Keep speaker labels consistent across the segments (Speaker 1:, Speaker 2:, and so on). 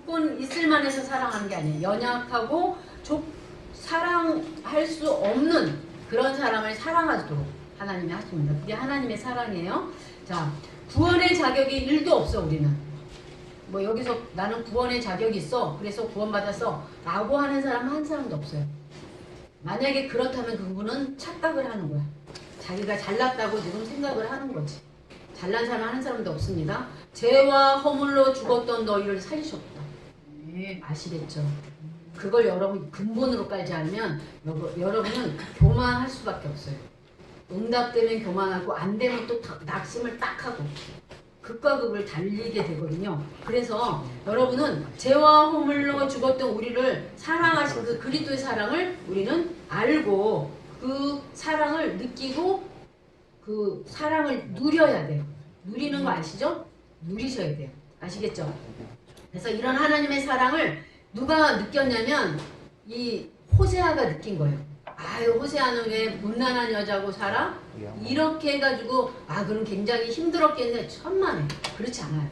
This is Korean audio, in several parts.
Speaker 1: 조건 있을 만해서 사랑하는 게 아니에요. 연약하고 사랑할 수 없는 그런 사람을 사랑하도록 하나님이 하십니다. 그게 하나님의 사랑이에요. 자, 구원의 자격이 1도 없어 우리는. 뭐 여기서 나는 구원의 자격이 있어 그래서 구원받았어 라고 하는 사람 한 사람도 없어요. 만약에 그렇다면 그분은 착각을 하는 거야. 자기가 잘났다고 지금 생각을 하는 거지. 잘난 사람 한 사람도 없습니다. 죄와 허물로 죽었던 너희를 살리셨다.
Speaker 2: 네.
Speaker 1: 아시겠죠? 그걸 여러분 근본으로 깔지 않으면 여러분은 교만할 수밖에 없어요. 응답되면 교만하고 안 되면 또 낙심을 딱 하고 극과 극을 달리게 되거든요. 그래서 여러분은 죄와 허물로 죽었던 우리를 사랑하신 그 그리스도의 사랑을 우리는 알고 그 사랑을 느끼고 그 사랑을 누려야 돼요. 누리는 거 아시죠? 누리셔야 돼요. 아시겠죠? 그래서 이런 하나님의 사랑을 누가 느꼈냐면 이 호세아가 느낀 거예요. 아유, 호세아는 왜 문란한 여자고 살아? 이렇게 해가지고 그럼 굉장히 힘들었겠네. 천만에 그렇지 않아요.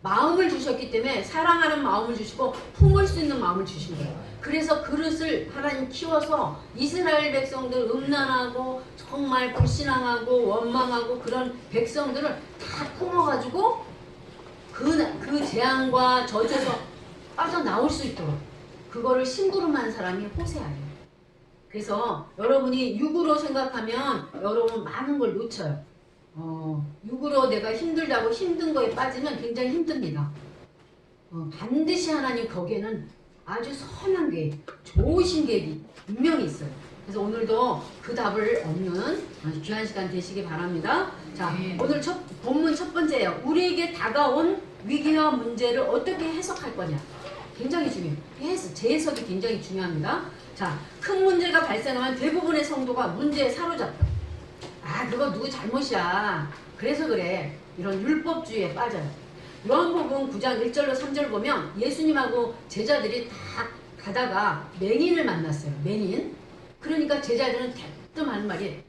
Speaker 1: 마음을 주셨기 때문에 사랑하는 마음을 주시고 품을 수 있는 마음을 주신 거예요. 그래서 그릇을 하나님 키워서 이스라엘 백성들 음란하고 정말 불신앙하고 원망하고 그런 백성들을 다 품어가지고 그 재앙과 저주에서 빠져나올 수 있도록 그거를 심부름한 사람이 호세아예요. 그래서 여러분이 육으로 생각하면 여러분 많은 걸 놓쳐요. 육으로 내가 힘들다고 힘든 거에 빠지면 굉장히 힘듭니다. 반드시 하나님 거기에는 아주 선한 계획, 좋으신 계획이 분명히 있어요. 그래서 오늘도 그 답을 얻는 귀한 시간 되시기 바랍니다. 자, 오늘 본문 첫 번째예요. 우리에게 다가온 위기와 문제를 어떻게 해석할 거냐. 굉장히 중요해요. 재해석이 굉장히 중요합니다. 자, 큰 문제가 발생하면 대부분의 성도가 문제에 사로잡혀. 그거 누구 잘못이야. 그래서 그래. 이런 율법주의에 빠져요. 요한복음 9장 1절로 3절 보면 예수님하고 제자들이 다 가다가 맹인을 만났어요. 맹인. 그러니까 제자들은 대뜸 하는 말이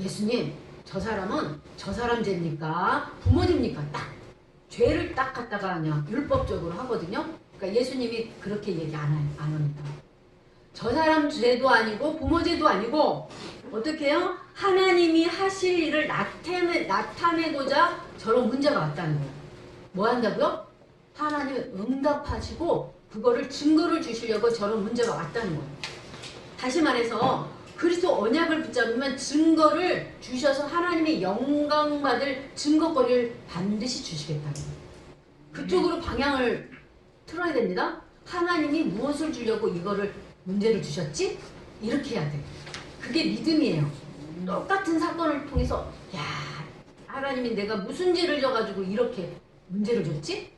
Speaker 1: 예수님, 저 사람은 저 사람 죄입니까? 부모 죄입니까? 딱 죄를 딱 갖다가 그냥 율법적으로 하거든요. 그러니까 예수님이 그렇게 얘기 안 합니다. 저 사람 죄도 아니고 부모 죄도 아니고 어떻게 해요? 하나님이 하실 일을 나타내고자 저런 문제가 왔다는 거예요. 뭐 한다고요? 하나님이 응답하시고 그거를 증거를 주시려고 저런 문제가 왔다는 거예요. 다시 말해서 그리스도 언약을 붙잡으면 증거를 주셔서 하나님의 영광받을 증거거리를 반드시 주시겠다는 거예요. 그쪽으로 방향을 틀어야 됩니다. 하나님이 무엇을 주려고 이거를 문제를 주셨지? 이렇게 해야 돼. 그게 믿음이에요. 똑같은 사건을 통해서 하나님이 내가 무슨 죄를 져가지고 이렇게 문제를 줬지?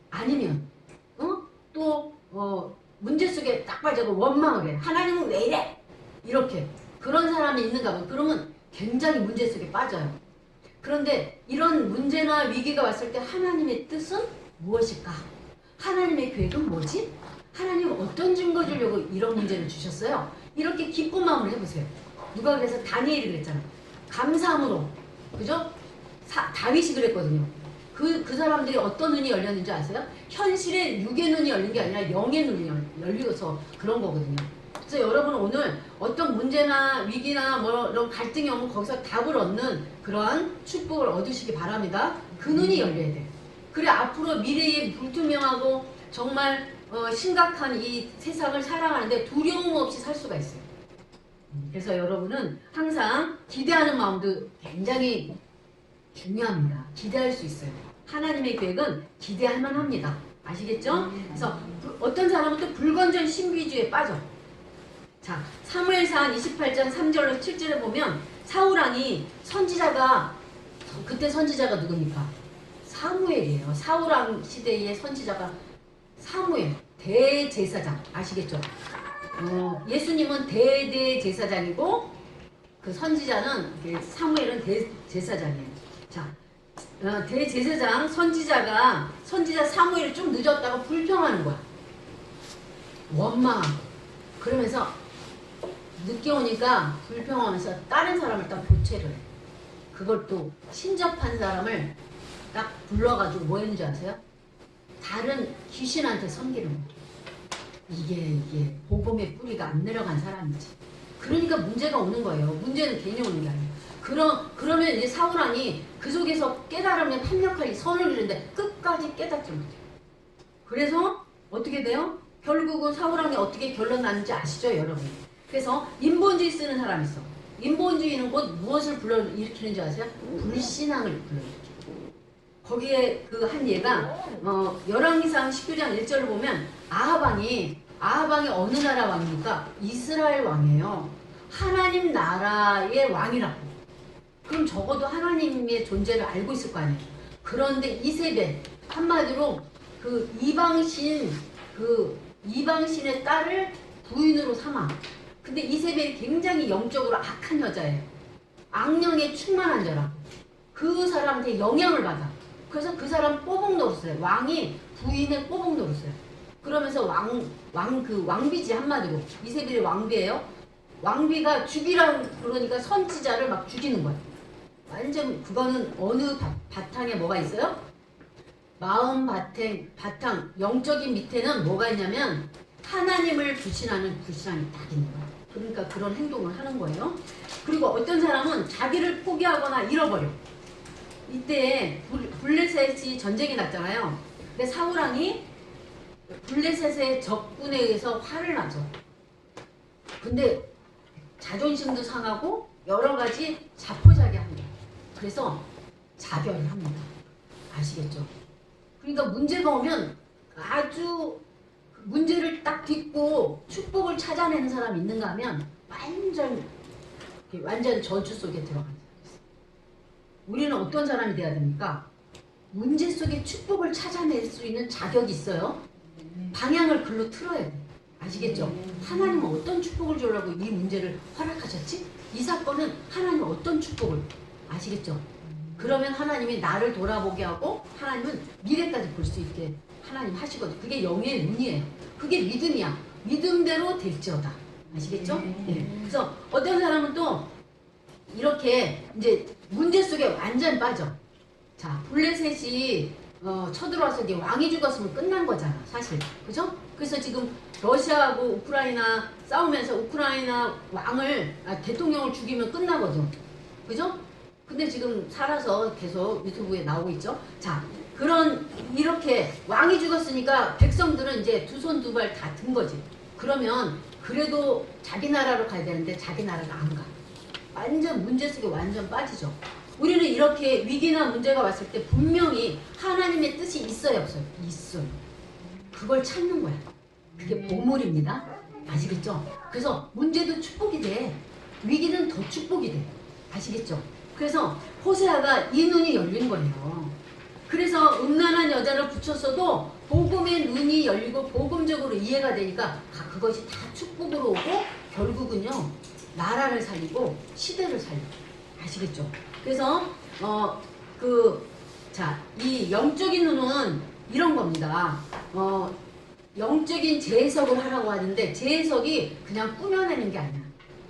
Speaker 1: 아니면 문제 속에 딱 빠져서 원망을 해. 하나님은 왜 이래? 이렇게 그런 사람이 있는가 봐. 그러면 굉장히 문제 속에 빠져요. 그런데 이런 문제나 위기가 왔을 때 하나님의 뜻은 무엇일까? 하나님의 계획은 뭐지? 하나님은 어떤 증거 주려고 이런 문제를 주셨어요? 이렇게 기쁜 마음으로 해보세요. 누가 그래서 다니엘이 그랬잖아. 감사함으로. 그죠? 다윗이 그랬거든요. 그 사람들이 어떤 눈이 열렸는지 아세요? 현실의 육의 눈이 열린 게 아니라 영의 눈이 열려서 그런 거거든요. 그래서 여러분 오늘 어떤 문제나 위기나 뭐 이런 갈등이 오면 거기서 답을 얻는 그러한 축복을 얻으시기 바랍니다. 그 눈이 열려야 돼요. 그래 앞으로 미래에 불투명하고 정말 심각한 이 세상을 살아가는데 두려움 없이 살 수가 있어요. 그래서 여러분은 항상 기대하는 마음도 굉장히 중요합니다. 기대할 수 있어요. 하나님의 계획은 기대할 만합니다. 아시겠죠? 그래서 어떤 사람은 또 불건전 신비주의에 빠져. 자, 사무엘상 28장 3절로 7절에 보면 사울왕이 선지자가 그때 선지자가 누굽니까? 사무엘이에요. 사울왕 시대의 선지자가 사무엘 대제사장 아시겠죠? 예수님은 대제사장이고 그 선지자는 사무엘은 대제사장이에요. 자, 대제사장 선지자 사무엘이 좀 늦었다고 불평하는 거야. 원망. 그러면서 늦게 오니까 불평하면서 다른 사람을 딱 교체를 해. 그걸 또 신접한 사람을 딱 불러가지고 뭐 했는지 아세요? 다른 귀신한테 섬기는 거예요. 이게 복음의 뿌리가 안 내려간 사람이지. 그러니까 문제가 오는 거예요. 문제는 괜히 오는 게 아니에요. 그러면 이제 사울왕이 그 속에서 깨달으면 합력하리 선을 이루는데 끝까지 깨닫지 못해요. 그래서 어떻게 돼요? 결국은 사울왕이 어떻게 결론 나는지 아시죠, 여러분? 그래서 인본주의 쓰는 사람이 있어. 인본주의는 곧 무엇을 불러일으키는 줄 아세요? 불신앙을 불러일으키고. 거기에 그 한 예가 열왕기상 19장 1절을 보면 아하방이 어느 나라 왕입니까? 이스라엘 왕이에요. 하나님 나라의 왕이라고. 그럼 적어도 하나님의 존재를 알고 있을 거 아니에요. 그런데 이세벨 한마디로 그 이방신의 딸을 부인으로 삼아. 근데 이세벨이 굉장히 영적으로 악한 여자예요. 악령에 충만한 자라. 그 사람한테 영향을 받아. 그래서 그 사람 뽀복 노렸어요. 왕이 부인의 뽀복 노렸어요. 그러면서 왕비지 한마디로. 이세벨이 왕비예요. 왕비가 죽이라 그러니까 선지자를 막 죽이는 거야. 완전 그거는 어느 바탕에 뭐가 있어요? 마음 바탕 영적인 밑에는 뭐가 있냐면 하나님을 불신하는 불신앙이 딱 있는 거야. 그러니까 그런 행동을 하는 거예요. 그리고 어떤 사람은 자기를 포기하거나 잃어버려. 이때 블레셋이 전쟁이 났잖아요. 근데 사울왕이 블레셋의 적군에 의해서 화를 나죠. 근데 자존심도 상하고 여러 가지 자포자기합니다. 그래서 자결을 합니다. 아시겠죠? 그러니까 문제가 오면 아주 문제를 딱 딛고 축복을 찾아내는 사람이 있는가 하면 완전 저주 속에 들어가는 사람이 있어요. 우리는 어떤 사람이 돼야 됩니까? 문제 속에 축복을 찾아낼 수 있는 자격이 있어요. 방향을 글로 틀어야 돼. 아시겠죠? 하나님은 어떤 축복을 주려고 이 문제를 허락하셨지? 이 사건은 하나님은 어떤 축복을 아시겠죠? 그러면 하나님이 나를 돌아보게 하고 하나님은 미래까지 볼 수 있게 하나님 하시거든요. 그게 영의 눈이에요. 그게 믿음이야. 믿음대로 될지어다. 아시겠죠? 네. 그래서 어떤 사람은 또 이렇게 이제 문제 속에 완전 빠져. 자, 블레셋이 쳐들어와서 이제 왕이 죽었으면 끝난 거잖아, 사실. 그죠? 그래서 지금 러시아하고 우크라이나 싸우면서 우크라이나 대통령을 죽이면 끝나거든. 그죠? 근데 지금 살아서 계속 유튜브에 나오고 있죠. 자, 이렇게 왕이 죽었으니까 백성들은 이제 두 손 두 발 다 든 거지. 그러면 그래도 자기 나라로 가야 되는데 자기 나라가 안 가. 완전 문제 속에 완전 빠지죠. 우리는 이렇게 위기나 문제가 왔을 때 분명히 하나님의 뜻이 있어요, 없어요? 있어요. 그걸 찾는 거야. 그게 보물입니다. 아시겠죠? 그래서 문제도 축복이 돼. 위기는 더 축복이 돼. 아시겠죠? 그래서 호세아가 이 눈이 열린 거예요. 그래서 음란한 여자를 붙였어도 복음의 눈이 열리고 복음적으로 이해가 되니까 그것이 다 축복으로 오고 결국은요 나라를 살리고 시대를 살리고. 아시겠죠? 그래서 이 영적인 눈은 이런 겁니다. 영적인 재해석을 하라고 하는데 재해석이 그냥 꾸며내는 게 아니야.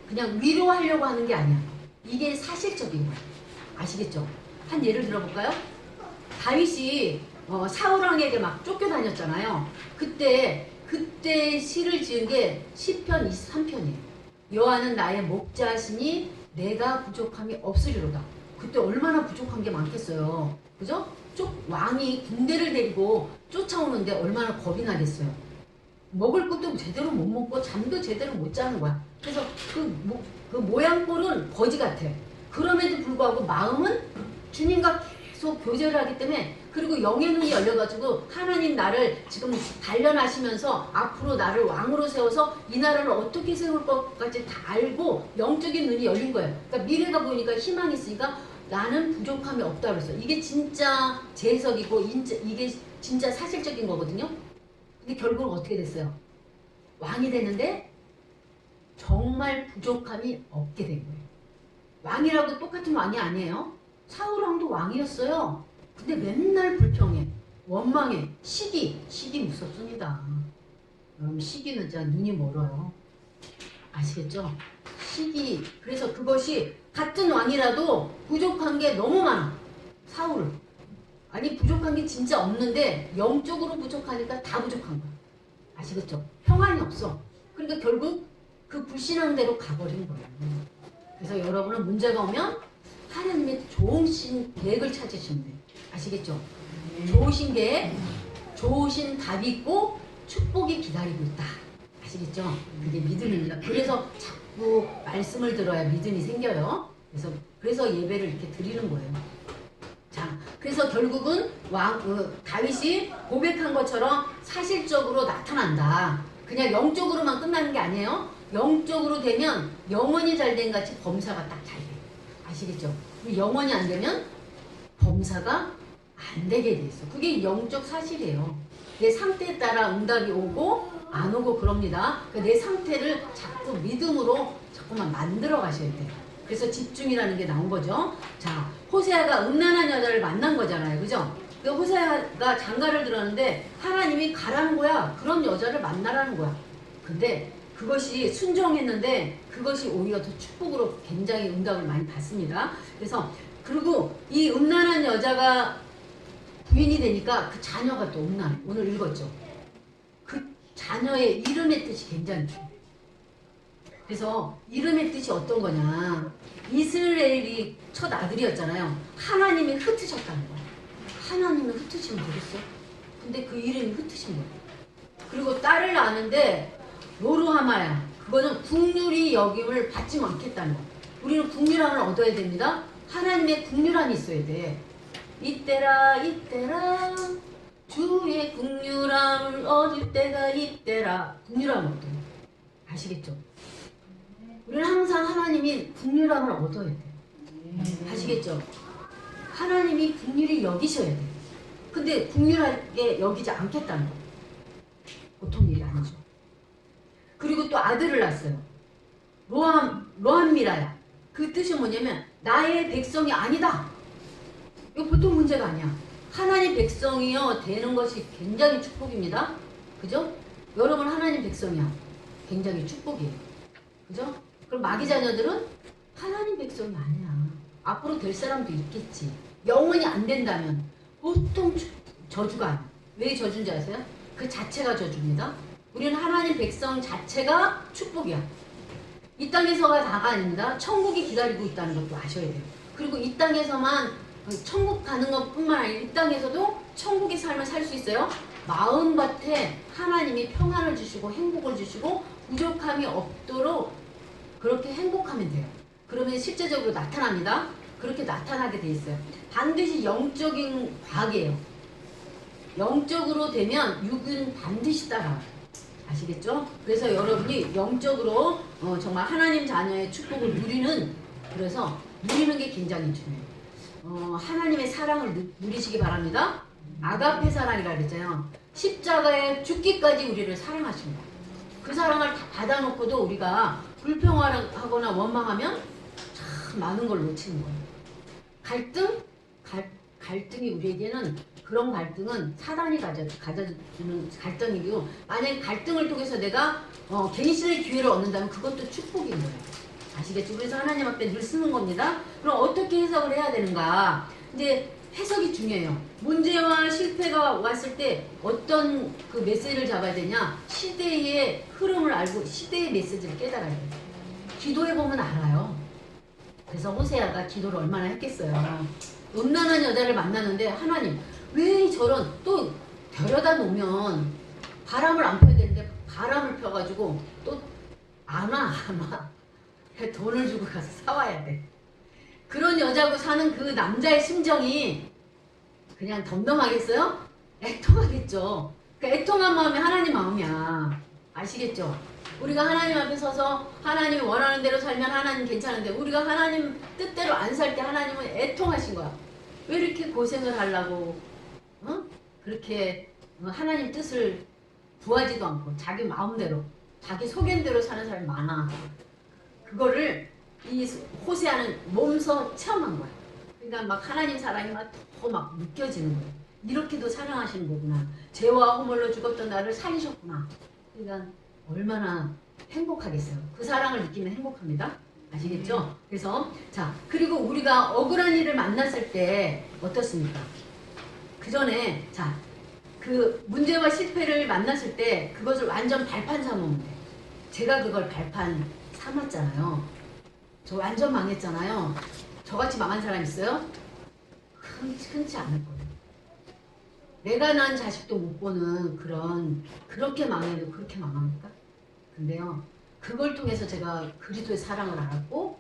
Speaker 1: 그냥 위로하려고 하는 게 아니야. 이게 사실적인 거예요. 아시겠죠? 한 예를 들어볼까요? 다윗이 사울왕에게 막 쫓겨다녔잖아요. 그때 시를 지은 게 시편 23편이에요. 여호와는 나의 목자시니 내가 부족함이 없으리로다. 그때 얼마나 부족한 게 많겠어요. 그죠? 왕이 군대를 데리고 쫓아오는데 얼마나 겁이 나겠어요. 먹을 것도 제대로 못 먹고 잠도 제대로 못 자는 거야. 그래서 그 모양꼴은 거지 같아. 그럼에도 불구하고 마음은 주님과 계속 교제를 하기 때문에, 그리고 영의 눈이 열려가지고 하나님 나를 지금 단련하시면서 앞으로 나를 왕으로 세워서 이 나라를 어떻게 세울 것까지 다 알고 영적인 눈이 열린 거예요. 그러니까 미래가 보니까 희망이 있으니까 나는 부족함이 없다 그랬어요. 이게 진짜 재해석이고 이게 진짜 사실적인 거거든요. 근데 결국은 어떻게 됐어요? 왕이 되는데 정말 부족함이 없게 된 거예요. 왕이라고 똑같은 왕이 아니에요. 사울왕도 왕이었어요. 근데 맨날 불평해, 원망해, 시기 무섭습니다. 여러분, 시기는 진짜 눈이 멀어요. 아시겠죠? 시기. 그래서 그것이 같은 왕이라도 부족한 게 너무 많아. 사울. 아니 부족한 게 진짜 없는데 영적으로 부족하니까 다 부족한 거야. 아시겠죠? 평안이 없어. 그러니까 결국 그 불신앙대로 가버린 거예요. 그래서 여러분은 문제가 오면 하나님의 좋으신 계획을 찾으시면 돼요. 아시겠죠? 좋으신 계획, 좋으신 답이 있고 축복이 기다리고 있다. 아시겠죠? 그게 믿음입니다. 그래서 자꾸 말씀을 들어야 믿음이 생겨요. 그래서 예배를 이렇게 드리는 거예요. 자, 그래서 결국은 다윗이 고백한 것처럼 사실적으로 나타난다. 그냥 영적으로만 끝나는 게 아니에요. 영적으로 되면 영혼이 잘 된 같이 범사가 딱 잘 돼요. 아시겠죠? 영혼이 안 되면 범사가 안 되게 돼 있어. 그게 영적 사실이에요. 내 상태에 따라 응답이 오고 안 오고 그럽니다. 그러니까 내 상태를 자꾸 믿음으로 자꾸만 만들어 가셔야 돼요. 그래서 집중이라는 게 나온 거죠. 자, 호세아가 음란한 여자를 만난 거잖아요. 그죠? 그 호세아가 장가를 들었는데 하나님이 가라는 거야. 그런 여자를 만나라는 거야. 근데 그것이 순종했는데 그것이 오히려 더 축복으로 굉장히 응답을 많이 받습니다. 그래서 그리고 이 음란한 여자가 부인이 되니까 그 자녀가 또 음란해. 오늘 읽었죠. 그 자녀의 이름의 뜻이 굉장히 중요해요. 그래서 이름의 뜻이 어떤 거냐. 이스라엘이 첫 아들이었잖아요. 하나님이 흩으셨다는 거야. 하나님이 흩으시면 되겠어? 근데 그 이름이 흩으신 거야. 그리고 딸을 낳았는데 로루하마야. 그거는 국률이 여김을 받지 않겠다는 거야. 우리는 국률함을 얻어야 됩니다. 하나님의 국률함이 있어야 돼. 이때라 이때라 주의 국률함을 얻을 때가 이때라. 국률함을 얻어야 돼. 아시겠죠? 우리는 항상 하나님이 국률함을 얻어야 돼요. 아시겠죠? 하나님이 국률이 여기셔야 돼요. 근데 국률하게 여기지 않겠다는 거. 보통 일이 아니죠. 그리고 또 아들을 낳았어요. 로함미라야. 그 뜻이 뭐냐면 나의 백성이 아니다. 이거 보통 문제가 아니야. 하나님 백성이요 되는 것이 굉장히 축복입니다. 그죠? 여러분 하나님 백성이야. 굉장히 축복이에요. 그죠? 그럼 마귀 자녀들은 하나님 백성이 아니야. 앞으로 될 사람도 있겠지. 영원히 안 된다면 보통 저주가 아니야. 왜 저주인지 아세요? 그 자체가 저주입니다. 우리는 하나님 백성 자체가 축복이야. 이 땅에서가 다가 아닙니다. 천국이 기다리고 있다는 것도 아셔야 돼요. 그리고 이 땅에서만 천국 가는 것뿐만 아니라 이 땅에서도 천국의 삶을 살 수 있어요. 마음밭에 하나님이 평안을 주시고 행복을 주시고 부족함이 없도록 그렇게 행복하면 돼요. 그러면 실제적으로 나타납니다. 그렇게 나타나게 돼 있어요. 반드시 영적인 과학이에요. 영적으로 되면 육은 반드시 따라와요. 아시겠죠? 그래서 여러분이 영적으로 정말 하나님 자녀의 축복을 그래서 누리는 게 굉장히 중요해요. 하나님의 사랑을 누리시기 바랍니다. 아가페 사랑이라 그랬잖아요. 십자가에 죽기까지 우리를 사랑하십니다. 그 사랑을 다 받아놓고도 우리가 불평하거나 원망하면 참 많은 걸 놓치는 거예요. 갈등이 우리에게는 그런 갈등은 사단이 가져주는 갈등이고 만약에 갈등을 통해서 내가 갱신의 기회를 얻는다면 그것도 축복인 거예요. 아시겠죠? 그래서 하나님 앞에 늘 쓰는 겁니다. 그럼 어떻게 해석을 해야 되는가? 이제 해석이 중요해요. 문제와 실패가 왔을 때 어떤 그 메시지를 잡아야 되냐? 시대의 흐름을 알고 시대의 메시지를 깨달아야 돼요. 기도해보면 알아요. 그래서 호세아가 기도를 얼마나 했겠어요. 음란한 여자를 만나는데 하나님 왜 저런 또 데려다 놓으면 바람을 안 펴야 되는데 바람을 펴가지고 또 안 와. 돈을 주고 가서 사와야 돼. 그런 여자고 사는 그 남자의 심정이 그냥 덤덤하겠어요? 애통하겠죠. 그러니까 애통한 마음이 하나님 마음이야. 아시겠죠? 우리가 하나님 앞에 서서 하나님이 원하는 대로 살면 하나님 괜찮은데 우리가 하나님 뜻대로 안 살 때 하나님은 애통하신 거야. 왜 이렇게 고생을 하려고 그렇게 하나님 뜻을 구하지도 않고 자기 마음대로 자기 속엔대로 사는 사람이 많아. 그거를 이 호세아는 몸소 체험한 거야. 그러니까 막 하나님 사랑이 막 더 막 느껴지는 거야. 이렇게도 사랑하시는 거구나. 죄와 허물로 죽었던 나를 살리셨구나. 그러니까 얼마나 행복하겠어요. 그 사랑을 느끼면 행복합니다. 아시겠죠? 그래서 자 그리고 우리가 억울한 일을 만났을 때 어떻습니까? 그 전에 자, 그 문제와 실패를 만났을 때 그것을 완전 발판 삼으면 돼. 제가 그걸 발판 삼았잖아요. 저 완전 망했잖아요. 저같이 망한 사람 있어요? 흔치 않을 거예요. 내가 난 자식도 못 보는 그렇게 망해도 그렇게 망합니까? 근데요, 그걸 통해서 제가 그리스도의 사랑을 알았고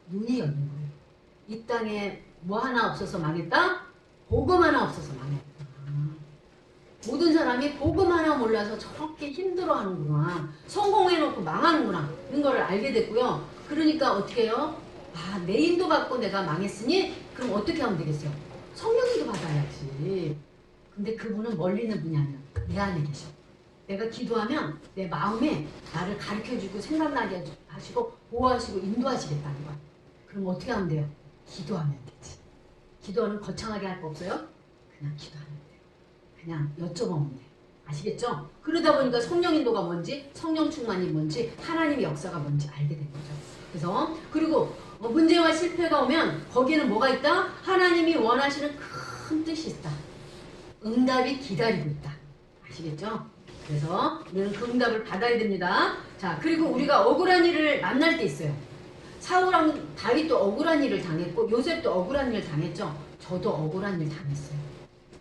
Speaker 1: 눈이 열린 거예요. 이 땅에 뭐 하나 없어서 망했다? 복음 하나 없어서 망했다. 모든 사람이 복음 하나 몰라서 저렇게 힘들어하는구나. 성공해놓고 망하는구나. 이런 거를 알게 됐고요. 그러니까 어떻게 해요? 아, 내 인도 받고 내가 망했으니 그럼 어떻게 하면 되겠어요? 성령님도 받아야지. 근데 그분은 멀리 있는 분이 아니야. 내 안에 계셔. 내가 기도하면 내 마음에 나를 가르쳐주고 생각나게 하시고 보호하시고 인도하시겠다는 거야. 그럼 어떻게 하면 돼요? 기도하면 되지. 기도는 거창하게 할 거 없어요? 그냥 기도하면 돼요. 그냥 여쭤보면 돼. 아시겠죠? 그러다 보니까 성령 인도가 뭔지, 성령 충만이 뭔지, 하나님의 역사가 뭔지 알게 된 거죠. 그래서 그리고 문제와 실패가 오면 거기는 뭐가 있다? 하나님이 원하시는 큰 뜻이 있다. 응답이 기다리고 있다. 아시겠죠? 그래서 우리는 그 응답을 받아야 됩니다. 자, 그리고 우리가 억울한 일을 만날 때 있어요. 사울랑 다윗도 억울한 일을 당했고 요셉도 억울한 일을 당했죠. 저도 억울한 일 당했어요.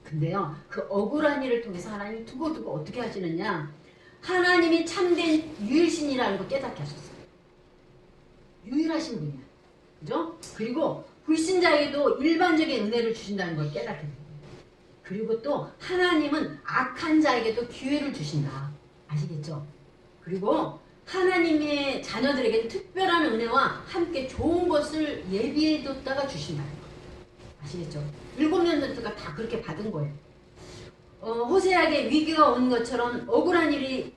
Speaker 1: 근데요, 그 억울한 일을 통해서 하나님이 두고두고 어떻게 하시느냐, 하나님이 참된 유일신이라는 걸 깨닫게 하셨어요. 유일하신 분이야. 그죠? 그리고 불신자에게도 일반적인 은혜를 주신다는 걸 깨닫게 됩니다. 그리고 또 하나님은 악한 자에게도 기회를 주신다. 아시겠죠? 그리고 하나님의 자녀들에게 특별한 은혜와 함께 좋은 것을 예비해뒀다가 주신다는 거. 아시겠죠? 7년 전부터 다 그렇게 받은 거예요. 호세아에게 위기가 온 것처럼 억울한 일이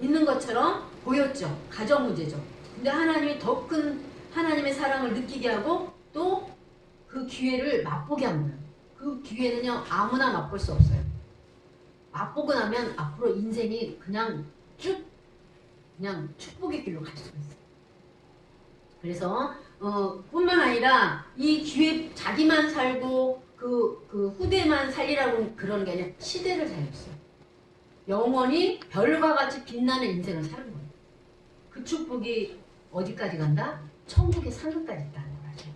Speaker 1: 있는 것처럼 보였죠. 가정 문제죠. 근데 하나님이 더 큰 하나님의 사랑을 느끼게 하고 또 그 기회를 맛보게 한 거예요. 그 기회는요, 아무나 맛볼 수 없어요. 맛보고 나면 앞으로 인생이 그냥 그냥 축복의 길로 갈 수가 있어요. 그래서 뿐만 아니라 이 기회, 자기만 살고 그 후대만 살리라고 그러는 게 아니라 시대를 살렸어요. 영원히 별과 같이 빛나는 인생을 사는 거예요. 그 축복이 어디까지 간다? 천국의 상급까지 있다는 거죠.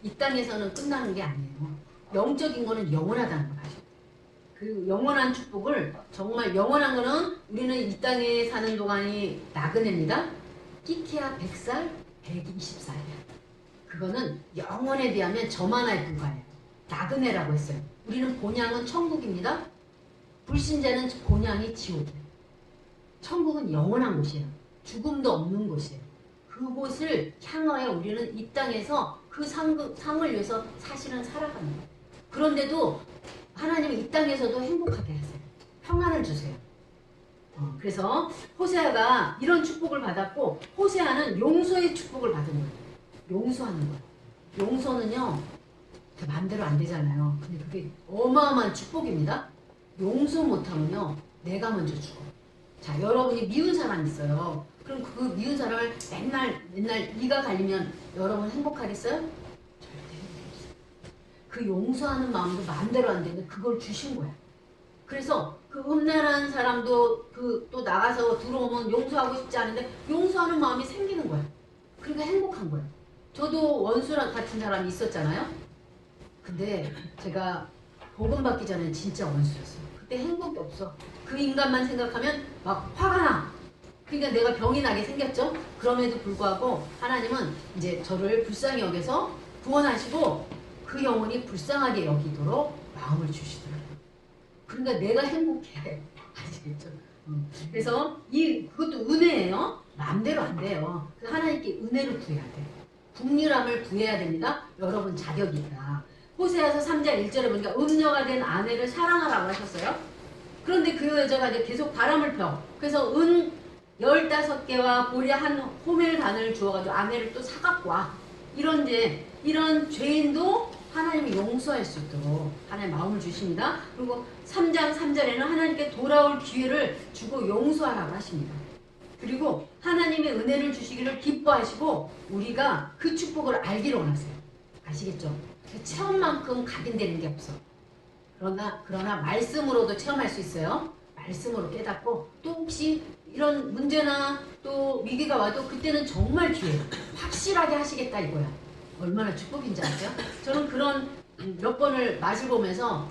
Speaker 1: 이 땅에서는 끝나는 게 아니에요. 영적인 거는 영원하다는 거죠. 그 영원한 축복을, 정말 영원한 거는 우리는 이 땅에 사는 동안이 나그네입니다. 끼케야 100살, 120살이야. 그거는 영원에 비하면 점 하나에 불과해요. 나그네라고 했어요. 우리는 본향은 천국입니다. 불신자는 본향이 지옥이에요. 천국은 영원한 곳이에요. 죽음도 없는 곳이에요. 그곳을 향하여 우리는 이 땅에서 그 상을 위해서 사실은 살아가는 거예요. 그런데도 하나님은 이 땅에서도 행복하게 하세요. 평안을 주세요. 그래서 호세아가 이런 축복을 받았고, 호세아는 용서의 축복을 받은 거예요. 용서하는 거예요. 용서는요, 제 마음대로 안 되잖아요. 근데 그게 어마어마한 축복입니다. 용서 못하면요, 내가 먼저 죽어. 자, 여러분이 미운 사람 있어요. 그럼 그 미운 사람을 맨날 이가 갈리면 여러분 행복하겠어요? 절대 행복없어요. 그 용서하는 마음도 마음대로 안 되는데 그걸 주신 거야. 그래서 그 음란한 사람도 또 나가서 들어오면 용서하고 싶지 않은데 용서하는 마음이 생기는 거야. 그러니까 행복한 거야. 저도 원수랑 같은 사람이 있었잖아요. 근데 제가 복음 받기 전에 진짜 원수였어요. 그때 행복이 없어. 그 인간만 생각하면 막 화가 나. 그러니까 내가 병이 나게 생겼죠. 그럼에도 불구하고 하나님은 이제 저를 불쌍히 여겨서 구원하시고 그 영혼이 불쌍하게 여기도록 마음을 주시더라고요. 그러니까 내가 행복해. 아시겠죠? 그래서 그것도 은혜예요. 마음대로 안 돼요. 그래서 하나님께 은혜를 구해야 돼. 국률함을 구해야 됩니다. 여러분 자격이 있다. 호세아서 3장 1절에 보니까 음녀가 된 아내를 사랑하라고 하셨어요. 그런데 그 여자가 이제 계속 바람을 펴. 그래서 15개와 보리 한 호멜 반을 주어가지고 아내를 또 사갖고 와. 이런 죄인도 하나님이 용서할 수 있도록 하나님 마음을 주십니다. 그리고 3장 3절에는 하나님께 돌아올 기회를 주고 용서하라고 하십니다. 그리고 하나님의 은혜를 주시기를 기뻐하시고 우리가 그 축복을 알기를 원하세요. 아시겠죠? 체험만큼 각인되는 게 없어. 그러나 말씀으로도 체험할 수 있어요. 말씀으로 깨닫고 또 혹시 이런 문제나 또 위기가 와도 그때는 정말 기회 확실하게 하시겠다 이거야. 얼마나 축복인지 아세요? 저는 그런 몇 번을 맛을 보면서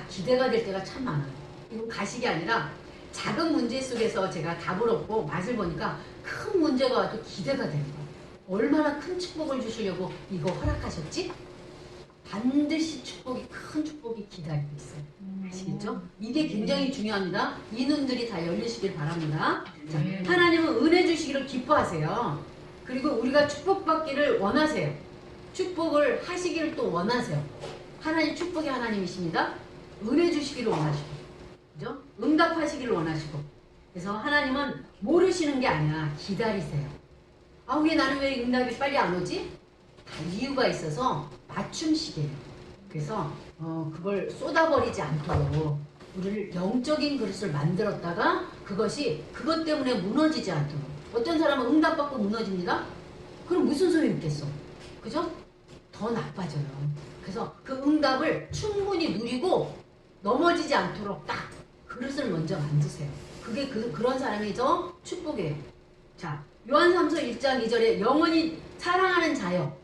Speaker 1: 기대가 될 때가 참 많아요. 이건 가식이 아니라 작은 문제 속에서 제가 답을 얻고 맛을 보니까 큰 문제가 와도 기대가 되는 거예요. 얼마나 큰 축복을 주시려고 이거 허락하셨지? 반드시 큰 축복이 기다리고 있어요. 아시겠죠? 이게 굉장히 중요합니다. 이 눈들이 다 열리시길 바랍니다. 자, 하나님은 은혜 주시기를 기뻐하세요. 그리고 우리가 축복받기를 원하세요. 축복을 하시기를 또 원하세요. 하나님 축복의 하나님이십니다. 은혜 주시기를 원하시고, 그죠? 응답하시기를 원하시고. 그래서 하나님은 모르시는 게 아니라 기다리세요. 왜 나는 왜 응답이 빨리 안 오지? 다 이유가 있어서 맞춤식이에요. 그래서 그걸 쏟아버리지 않도록 우리를 영적인 그릇을 만들었다가 그것 때문에 무너지지 않도록. 어떤 사람은 응답받고 무너집니다. 그럼 무슨 소용이 있겠어? 그죠? 더 나빠져요. 그래서 그 응답을 충분히 누리고 넘어지지 않도록 딱 그릇을 먼저 만드세요. 그게 그런 사람이 더 축복이에요. 자, 요한삼서 1장 2절에 영원히 사랑하는 자여,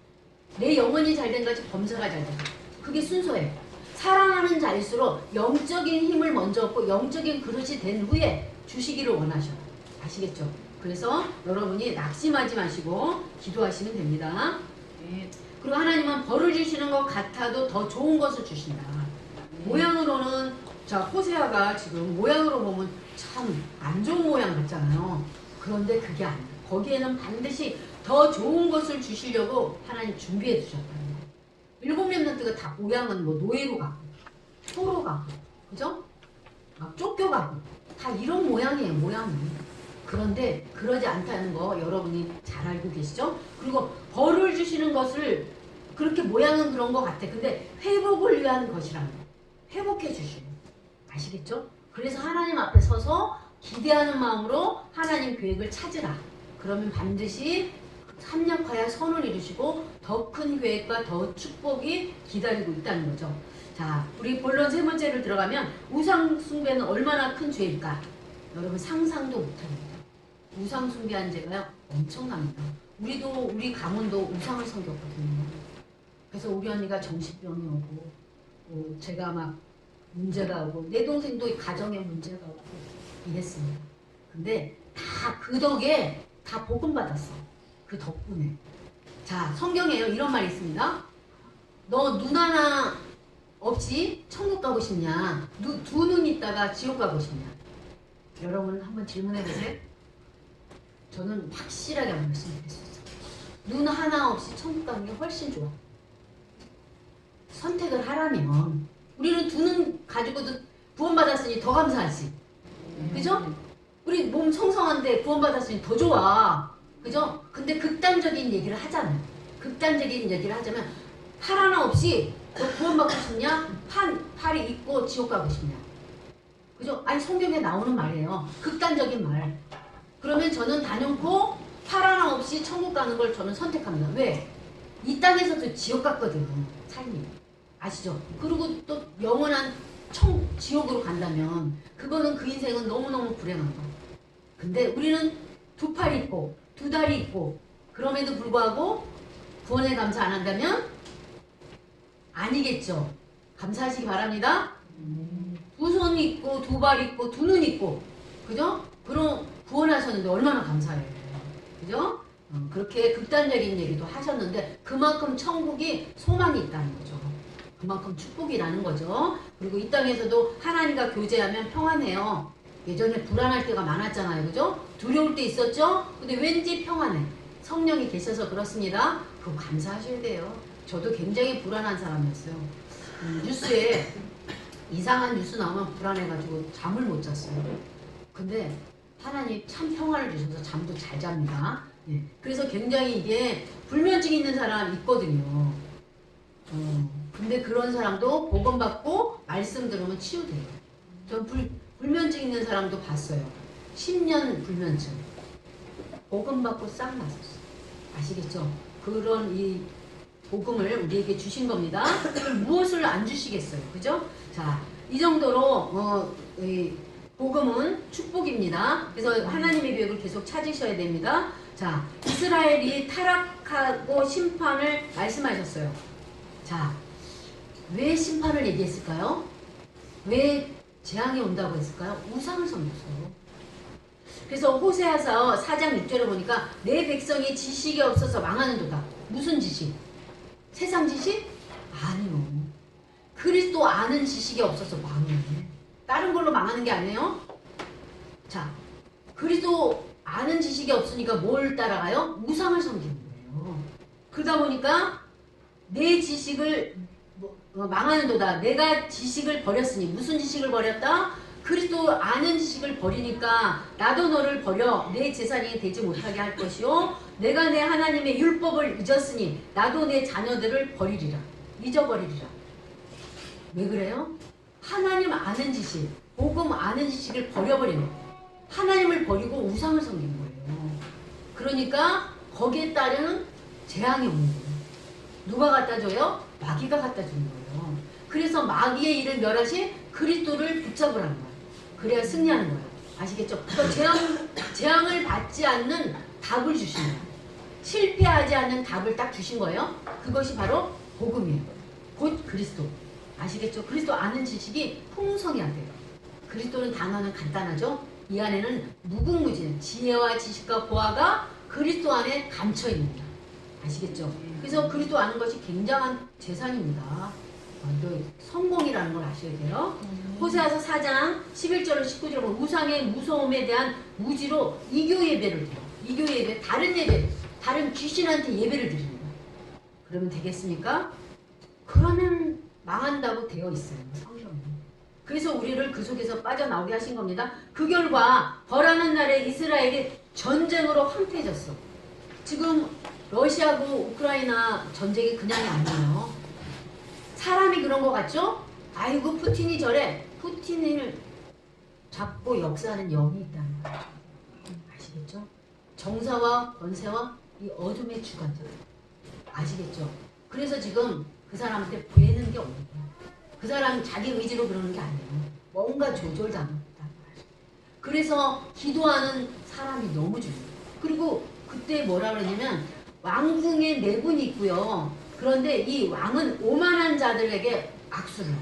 Speaker 1: 내 영혼이 잘된 것이 범사가 잘된 것. 그게 순서예요. 사랑하는 자일수록 영적인 힘을 먼저 얻고 영적인 그릇이 된 후에 주시기를 원하셔. 아시겠죠? 그래서 여러분이 낙심하지 마시고 기도하시면 됩니다. 그리고 하나님은 벌을 주시는 것 같아도 더 좋은 것을 주신다. 모양으로는 자, 호세아가 지금 모양으로 보면 참 안 좋은 모양 같잖아요. 그런데 그게 아니에요. 거기에는 반드시 더 좋은 것을 주시려고 하나님 준비해 두셨다는 거예요. 7 렘넌트가 다 모양은 뭐 노예로 가고 포로 가고 그죠? 막 쫓겨가고 다 이런 모양이에요. 모양이. 그런데 그러지 않다는 거 여러분이 잘 알고 계시죠? 그리고 벌을 주시는 것을 그렇게 모양은 그런 것 같아. 근데 회복을 위한 것이라는 거예요. 회복해 주시는 거예요. 아시겠죠? 그래서 하나님 앞에 서서 기대하는 마음으로 하나님 계획을 찾으라. 그러면 반드시 합력하여 선을 이루시고 더 큰 계획과 더 축복이 기다리고 있다는 거죠. 자, 우리 본론 3번째로 들어가면 우상 숭배는 얼마나 큰 죄일까? 여러분 상상도 못합니다. 우상 숭배한 죄가요 엄청납니다. 우리 가문도 우상을 섬겼거든요. 그래서 우리 언니가 정신병이 오고 제가 막 문제가 오고 내 동생도 가정에 문제가 오고 이랬습니다. 근데 다 그 덕에 다 복음 받았어. 그 덕분에. 자, 성경에요 이런 말이 있습니다. 너 눈 하나 없이 천국 가고 싶냐? 두 눈 있다가 지옥 가고 싶냐? 여러분 한번 질문해 보세요. 저는 확실하게 말씀드렸어요. 눈 하나 없이 천국 가는 게 훨씬 좋아. 선택을 하라면 우리는 두 눈 가지고도 구원받았으니 더 감사하지. 그죠? 우리 몸 성성한데 구원받았으니 더 좋아. 그죠? 근데 극단적인 얘기를 하잖아요. 극단적인 얘기를 하자면 팔 하나 없이 너 구원받고 싶냐? 팔이 있고 지옥 가고 싶냐? 그죠? 아니 성경에 나오는 말이에요. 극단적인 말. 그러면 저는 단연코 팔 하나 없이 천국 가는 걸 저는 선택합니다. 왜? 이 땅에서도 지옥 같거든요. 삶이. 아시죠? 그리고 또 영원한 지옥으로 간다면 그거는 그 인생은 너무너무 불행한 거예요. 근데 우리는 두 팔이 있고 두 다리 있고 그럼에도 불구하고 구원에 감사 안 한다면 아니겠죠. 감사하시기 바랍니다. 두 손 있고 두 발 있고 두 눈 있고 그죠? 그럼 구원하셨는데 얼마나 감사해요. 그죠? 그렇게 극단적인 얘기도 하셨는데 그만큼 천국이 소망이 있다는 거죠. 그만큼 축복이라는 거죠. 그리고 이 땅에서도 하나님과 교제하면 평안해요. 예전에 불안할 때가 많았잖아요. 그죠? 두려울 때 있었죠? 근데 왠지 평안해. 성령이 계셔서 그렇습니다. 그거 감사하셔야 돼요. 저도 굉장히 불안한 사람이었어요. 뉴스에 이상한 뉴스 나오면 불안해가지고 잠을 못 잤어요. 근데 하나님 참 평안을 주셔서 잠도 잘 잡니다. 예. 그래서 굉장히 이게 불면증 있는 사람 있거든요. 근데 그런 사람도 복음 받고 말씀 들으면 치유돼요. 전 불면증 있는 사람도 봤어요. 10년 불면증. 복음 받고 싹 났었어요. 아시겠죠? 그런 이 복음을 우리에게 주신 겁니다. 그럼 무엇을 안 주시겠어요? 그죠? 자, 이 정도로 이 복음은 축복입니다. 그래서 하나님의 계획을 계속 찾으셔야 됩니다. 자, 이스라엘이 타락하고 심판을 말씀하셨어요. 자, 왜 심판을 얘기했을까요? 왜 재앙이 온다고 했을까요? 우상을 섬겼어요. 그래서 호세아서 4장 6절에 보니까 내 백성이 지식이 없어서 망하는도다. 무슨 지식? 세상 지식? 아니요. 그리스도 아는 지식이 없어서 망해. 다른 걸로 망하는 게 아니에요. 자, 그리스도 아는 지식이 없으니까 뭘 따라가요? 우상을 섬기는 거예요. 그러다 보니까 내 지식을 망하는도다. 내가 지식을 버렸으니 무슨 지식을 버렸다? 그리스도 아는 지식을 버리니까 나도 너를 버려 내 재산이 되지 못하게 할 것이요 내가 내 하나님의 율법을 잊었으니 나도 내 자녀들을 버리리라. 잊어버리리라. 왜 그래요? 하나님 아는 지식, 복음 아는 지식을 버려버리는 거예요. 하나님을 버리고 우상을 섬긴 거예요. 그러니까 거기에 따른 재앙이 오는 거예요. 누가 갖다 줘요? 마귀가 갖다 주는 거예요. 그래서 마귀의 일을 멸하시 그리스도를 붙잡으라는 거예요. 그래야 승리하는 거예요. 아시겠죠? 그러니까 재앙을 받지 않는 답을 주신 거예요. 실패하지 않는 답을 딱 주신 거예요. 그것이 바로 복음이에요. 곧 그리스도. 아시겠죠? 그리스도 아는 지식이 풍성해야 돼요. 그리스도는 단어는 간단하죠? 이 안에는 무궁무진 지혜와 지식과 보화가 그리스도 안에 감춰 있습니다. 아시겠죠? 그래서 그리스도 아는 것이 굉장한 재산입니다. 성공이라는 걸 아셔야 돼요. 호세아서 4장 11절로 19절에 보면 우상의 무서움에 대한 무지로 이교 예배를 드려. 이교 예배, 다른 예배, 다른 귀신한테 예배를 드립니다. 그러면 되겠습니까? 그러면 망한다고 되어 있어요. 성경에. 그래서 우리를 그 속에서 빠져나오게 하신 겁니다. 그 결과 벌하는 날에 이스라엘이 전쟁으로 황폐해졌어. 지금 러시아고 우크라이나 전쟁이 그냥이 아니에요. 사람이 그런 거 같죠? 아이고 푸틴이 저래. 푸틴을 잡고 역사하는 영이 있다는 거예요. 아시겠죠? 정사와 권세와 이 어둠의 주관자예요. 아시겠죠? 그래서 지금 그 사람한테 배는 게 없는 거예요. 그 사람 자기 의지로 그러는 게 아니에요. 뭔가 조절당한다는 거예요. 그래서 기도하는 사람이 너무 중요해요. 그리고 그때 뭐라 그러냐면 왕궁에 네 분이 있고요. 그런데 이 왕은 오만한 자들에게 악수를 해요.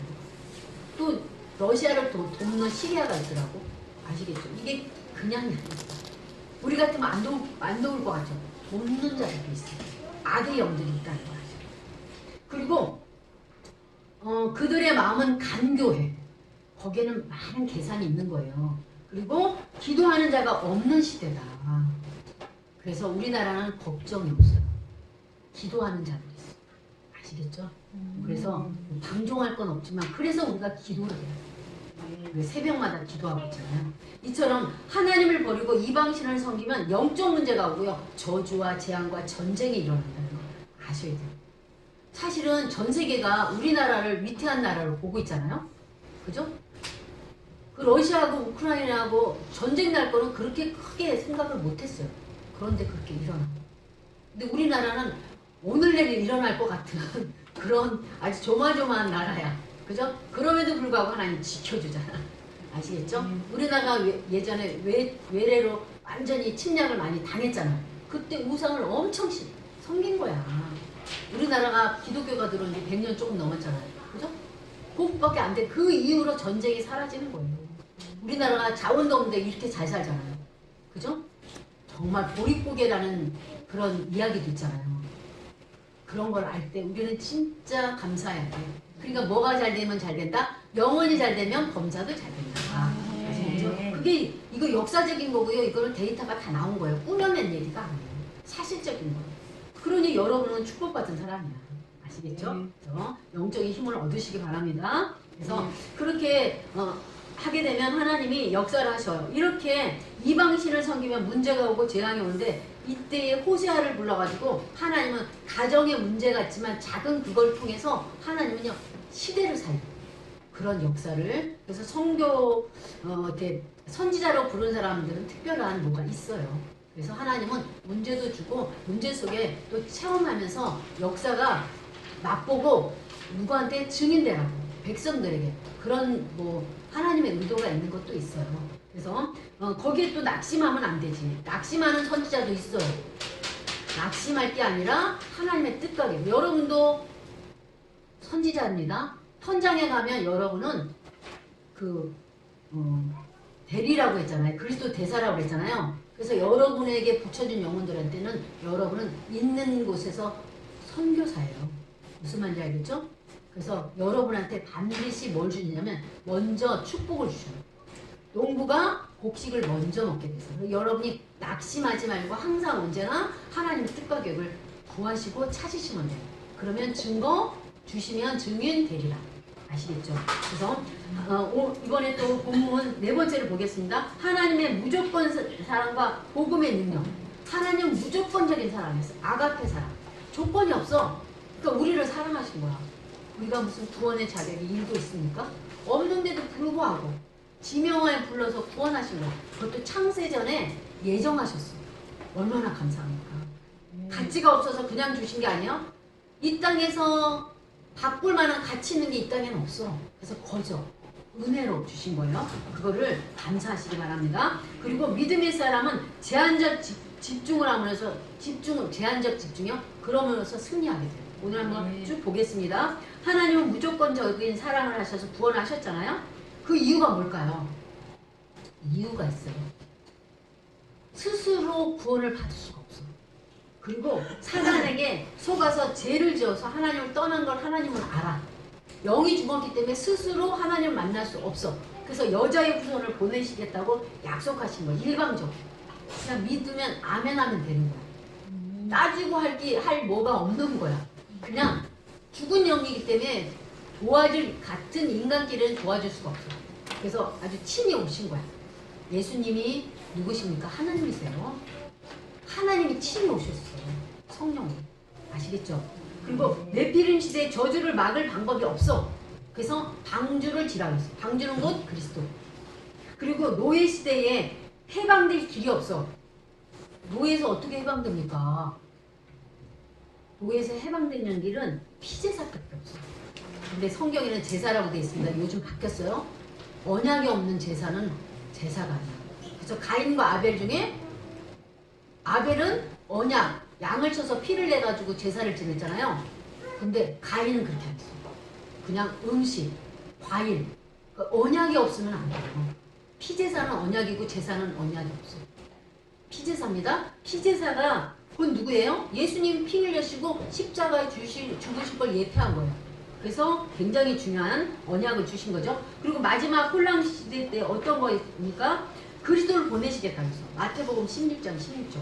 Speaker 1: 또 러시아를 돕는 시리아가 있더라고. 아시겠죠? 이게 그냥이 아니에요. 우리 같으면 안 도울 것 같죠? 돕는 자들도 있어요. 악의 영들이 있다는 거죠. 그리고 그들의 마음은 간교해. 거기에는 많은 계산이 있는 거예요. 그리고 기도하는 자가 없는 시대다. 그래서 우리나라는 걱정이 없어요. 기도하는 자들이 있어요. 아시겠죠? 그래서 방종할 건 없지만 그래서 우리가 기도를 해요. 새벽마다 기도하고 있잖아요. 이처럼 하나님을 버리고 이방신을 섬기면 영적 문제가 오고요. 저주와 재앙과 전쟁이 일어난다는 거 아셔야 돼요. 사실은 전 세계가 우리나라를 위태한 나라로 보고 있잖아요. 그죠? 그 러시아하고 우크라이나하고 전쟁 날 거는 그렇게 크게 생각을 못했어요. 그런데 그렇게 일어나. 근데 우리나라는 오늘 내일 일어날 것 같은 그런 아주 조마조마한 나라야. 그죠? 그럼에도 불구하고 하나님 지켜주잖아. 아시겠죠? 우리나라가 예전에 외래로 완전히 침략을 많이 당했잖아. 그때 우상을 엄청 섬긴 거야. 우리나라가 기독교가 들어온 지 100년 조금 넘었잖아요. 그죠? 그것밖에 안 돼. 그 이후로 전쟁이 사라지는 거예요. 우리나라가 자원도 없는데 이렇게 잘 살잖아요. 그죠? 정말 보릿고개라는 그런 이야기도 있잖아요. 그런 걸 알 때 우리는 진짜 감사해야 돼요. 그러니까 뭐가 잘 되면 잘 된다? 영혼이 잘 되면 범사도 잘 된다. 아시겠죠? 그게 이거 역사적인 거고요. 이거는 데이터가 다 나온 거예요. 꾸며낸 얘기가 아니에요. 사실적인 거예요. 그러니 여러분은 축복받은 사람이야. 아시겠죠? 그래서 영적인 힘을 얻으시기 바랍니다. 그래서 그렇게 하게 되면 하나님이 역사를 하셔요. 이렇게 이방신을 섬기면 문제가 오고 재앙이 오는데 이때에 호세아를 불러가지고 하나님은 가정의 문제가 있지만 작은 그걸 통해서 하나님은요 시대를 살려 그런 역사를. 그래서 성교 이렇게 선지자로 부른 사람들은 특별한 뭐가 있어요. 그래서 하나님은 문제도 주고 문제 속에 또 체험하면서 역사가 맛보고 누구한테 증인되라고 백성들에게 그런 뭐 하나님의 의도가 있는 것도 있어요. 그래서 거기에 또 낙심하면 안 되지. 낙심하는 선지자도 있어요. 낙심할 게 아니라 하나님의 뜻가게. 여러분도 선지자입니다. 현장에 가면 여러분은 그 대리라고 했잖아요. 그리스도 대사라고 했잖아요. 그래서 여러분에게 붙여준 영혼들한테는 여러분은 있는 곳에서 선교사예요. 무슨 말인지 알겠죠? 그래서 여러분한테 반드시 뭘 주냐면 먼저 축복을 주셔요. 농부가 곡식을 먼저 먹게 돼서 여러분이 낙심하지 말고 항상 언제나 하나님의 뜻과 계획을 구하시고 찾으시면 돼요. 그러면 증거 주시면 증인 되리라. 아시겠죠? 그래서 이번에 또 본문 네 번째를 보겠습니다. 하나님의 무조건 사랑과 복음의 능력. 하나님은 무조건적인 사랑이었어요. 아가페 사랑. 조건이 없어. 그러니까 우리를 사랑하신 거야. 우리가 무슨 구원의 자격이 일도 있습니까? 없는데도 불구하고 지명하에 불러서 구원하신 거야. 그것도 창세전에 예정하셨어. 얼마나 감사합니까? 가치가 없어서 그냥 주신 게 아니야. 이 땅에서 바꿀 만한 가치 있는 게 이 땅에는 없어. 그래서 거저 은혜로 주신 거예요. 그거를 감사하시기 바랍니다. 그리고 믿음의 사람은 제한적 집중을 하면서 제한적 집중이요. 그러면서 승리하게 돼요. 오늘 한번 쭉 보겠습니다. 하나님은 무조건적인 사랑을 하셔서 구원하셨잖아요. 그 이유가 뭘까요? 이유가 있어요. 스스로 구원을 받을 수가 없어. 그리고 사단에게 속아서 죄를 지어서 하나님을 떠난 걸 하나님은 알아. 영이 죽었기 때문에 스스로 하나님을 만날 수 없어. 그래서 여자의 후손을 보내시겠다고 약속하신 거야. 일방적으로. 그냥 믿으면 아멘 하면 되는 거야. 따지고 할 뭐가 없는 거야. 그냥 죽은 영이기 때문에 도와줄 같은 인간끼리는 도와줄 수가 없어. 그래서 아주 친히 오신 거야. 예수님이 누구십니까? 하나님이세요. 하나님이 친히 오셨어요. 성령이. 아시겠죠? 그리고 네피림 시대에 저주를 막을 방법이 없어. 그래서 방주를 지라고 했어요. 방주는 곧 그리스도. 그리고 노예 시대에 해방될 길이 없어. 노예에서 어떻게 해방됩니까? 노예에서 해방되는 길은 피제사밖에 없어. 근데 성경에는 제사라고 되어 있습니다. 요즘 바뀌었어요. 언약이 없는 제사는 제사가 아니야. 그래서 가인과 아벨 중에 아벨은 언약, 양을 쳐서 피를 내가지고 제사를 지냈잖아요. 근데 가인은 그렇게 안 했어. 그냥 음식, 과일. 그러니까 언약이 없으면 안 돼요. 피제사는 언약이고 제사는 언약이 없어. 피제사입니다. 피제사가 그건 누구예요? 예수님 피 흘려시고 십자가에 죽으실 걸 예표한 거예요. 그래서 굉장히 중요한 언약을 주신 거죠. 그리고 마지막 혼란 시대 때 어떤 거입니까? 그리스도를 보내시겠다 그래서 마태복음 16장 16절.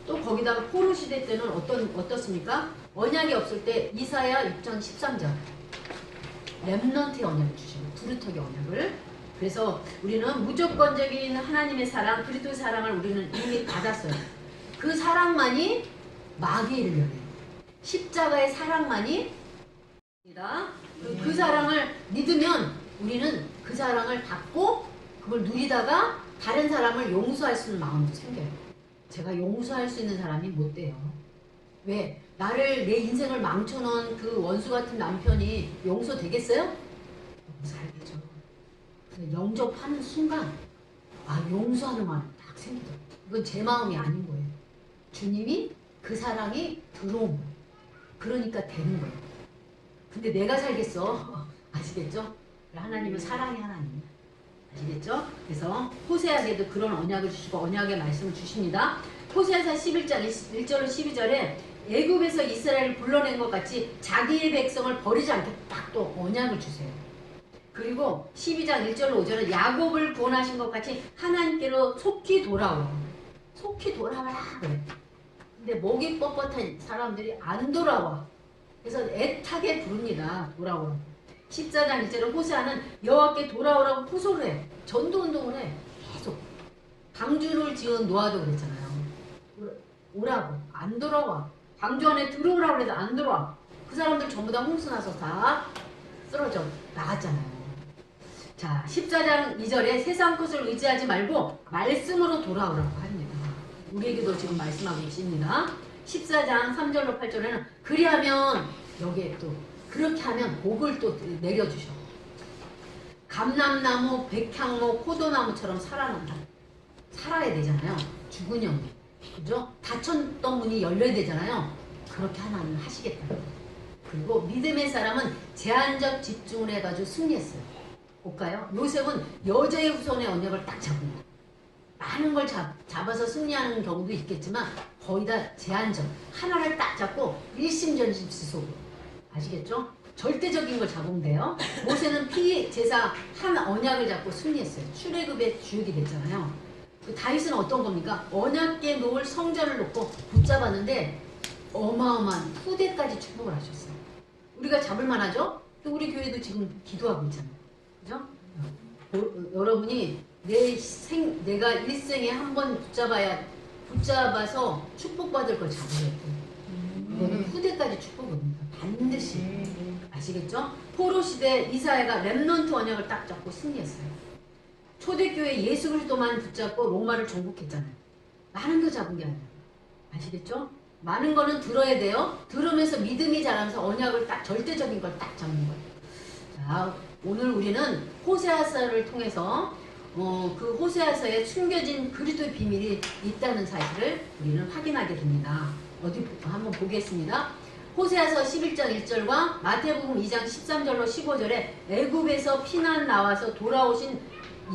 Speaker 1: 또 거기다가 포로 시대 때는 어떻습니까? 언약이 없을 때 이사야 6장 13절. 렘넌트의 언약을 주시고 두루터기 언약을. 그래서 우리는 무조건적인 하나님의 사랑, 그리스도의 사랑을 우리는 이미 받았어요. 그 사랑만이 마귀를 열어요. 십자가의 사랑만이 그 사랑을 믿으면 우리는 그 사랑을 받고 그걸 누리다가 다른 사람을 용서할 수 있는 마음도 생겨요. 제가 용서할 수 있는 사람이 못 돼요. 왜? 나를 내 인생을 망쳐놓은 그 원수 같은 남편이 용서되겠어요? 너무 살겠죠. 영접하는 순간 용서하는 마음이 딱 생기더라고요. 이건 제 마음이 아닌 거예요. 주님이 그 사랑이 들어온 거예요. 그러니까 되는 거예요. 근데 내가 살겠어. 아시겠죠? 하나님은 사랑의 하나님. 아시겠죠? 그래서 호세아에게도 그런 언약을 주시고 언약의 말씀을 주십니다. 호세아서 11장 1절로 12절에 애굽에서 이스라엘을 불러낸 것 같이 자기의 백성을 버리지 않게 딱 또 언약을 주세요. 그리고 12장 1절로 5절은 야곱을 구원하신 것 같이 하나님께로 속히 돌아오라. 속히 돌아와라 그래. 근데 목이 뻣뻣한 사람들이 안 돌아와. 그래서 애타게 부릅니다. 돌아오라고. 14장 1절은 호세아는 여호와께 돌아오라고 호소를 해. 전도운동을 해. 계속. 방주를 지은 노아도 그랬잖아요. 오라고. 안 돌아와. 방주 안에 들어오라고 해도 안 들어와. 그 사람들 전부 다 홍수나서 다 쓰러져 나갔잖아요. 자, 14장 2절에 세상 것을 의지하지 말고 말씀으로 돌아오라고 합니다. 우리에게도 지금 말씀하고 있습니다. 14장 3절로 8절에는 그리하면 여기에 또 그렇게 하면 복을 또 내려주셔. 감람나무, 백향목, 포도나무처럼 살아난다. 살아야 되잖아요. 죽은 영이. 그죠? 닫혔던 문이 열려야 되잖아요. 그렇게 하나님 하시겠다. 그리고 믿음의 사람은 제한적 집중을 해가지고 승리했어요. 볼까요? 요셉은 여자의 후손의 언약을 딱 잡습니다. 많은 걸 잡아서 승리하는 경우도 있겠지만 거의 다 제한적. 하나를 딱 잡고 일심전심지속으로. 아시겠죠? 절대적인 걸 잡으면 돼요. 모세는 피제사 한 언약을 잡고 승리했어요. 출애굽의 주역이 됐잖아요. 다윗은 어떤 겁니까? 언약궤 놓을 성전을 놓고 붙잡았는데 어마어마한 후대까지 축복을 하셨어요. 우리가 잡을 만하죠? 우리 교회도 지금 기도하고 있잖아요. 그죠? 여러분이 내가 일생에 한 번 붙잡아서 축복받을 걸 잡으셔야 돼요. 이거는 후대까지 축복입니다. 반드시. 아시겠죠? 포로 시대 이사야가 렘넌트 언약을 딱 잡고 승리했어요. 초대교회 예수 그리스도만 붙잡고 로마를 정복했잖아요. 많은 거 잡은 게 아니에요. 아시겠죠? 많은 거는 들어야 돼요. 들으면서 믿음이 자라면서 언약을 딱 절대적인 걸 딱 잡는 거예요. 자, 오늘 우리는 호세아서를 통해서 그 호세아서에 숨겨진 그리스도의 비밀이 있다는 사실을 우리는 확인하게 됩니다. 어디 한번 보겠습니다. 호세아서 11장 1절과 마태복음 2장 13절로 15절에 애굽에서 피난 나와서 돌아오신